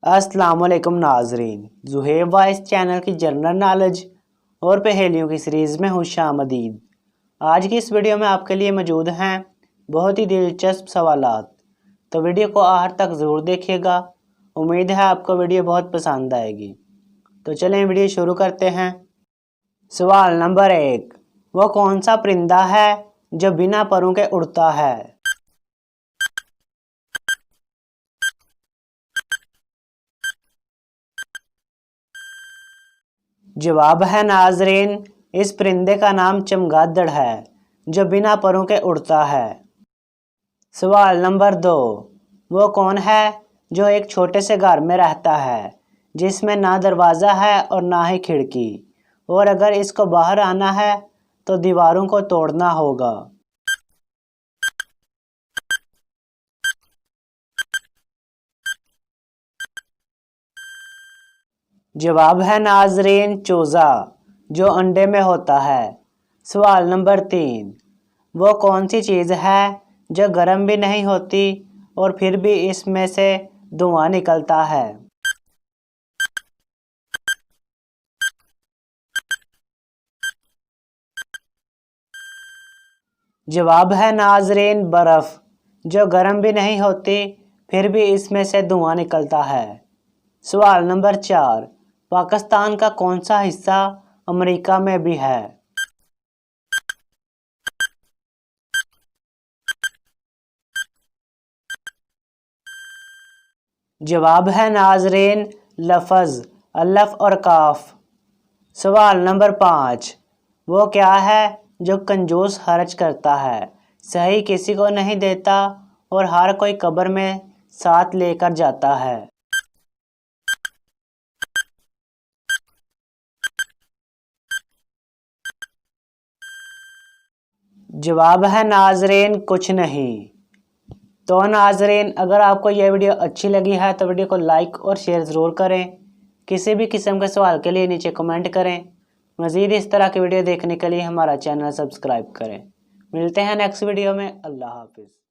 अस्सलाम वालेकुम नाजरीन, ज़ुहैब वाइस चैनल की जनरल नॉलेज और पहेलियों की सीरीज़ में खुशामदीद। आज की इस वीडियो में आपके लिए मौजूद हैं बहुत ही दिलचस्प सवालात, तो वीडियो को आखिर तक ज़रूर देखिएगा। उम्मीद है आपको वीडियो बहुत पसंद आएगी। तो चलें वीडियो शुरू करते हैं। सवाल नंबर 1, वो कौन सा परिंदा है जो बिना परों के उड़ता है? जवाब है नाजरीन, इस परिंदे का नाम चमगादड़ है जो बिना परों के उड़ता है। सवाल नंबर 2, वो कौन है जो एक छोटे से घर में रहता है जिसमें ना दरवाज़ा है और ना ही खिड़की, और अगर इसको बाहर आना है तो दीवारों को तोड़ना होगा? जवाब है नाजरीन, चूज़ा, जो अंडे में होता है। सवाल नंबर 3, वो कौन सी चीज़ है जो गर्म भी नहीं होती और फिर भी इसमें से धुआं निकलता है? जवाब है नाजरीन, बर्फ़, जो गर्म भी नहीं होती फिर भी इसमें से धुआं निकलता है। सवाल नंबर 4, पाकिस्तान का कौन सा हिस्सा अमेरिका में भी है? जवाब है नाजरीन, लफ्ज़, अलिफ और काफ। सवाल नंबर 5, वो क्या है जो कंजूस खर्च करता है, सही किसी को नहीं देता और हर कोई कब्र में साथ लेकर जाता है? जवाब है नाजरीन, कुछ नहीं। तो नाजरीन, अगर आपको यह वीडियो अच्छी लगी है तो वीडियो को लाइक और शेयर ज़रूर करें। किसी भी किस्म के सवाल के लिए नीचे कमेंट करें। मज़ीद इस तरह की वीडियो देखने के लिए हमारा चैनल सब्सक्राइब करें। मिलते हैं नेक्स्ट वीडियो में। अल्लाह हाफिज़।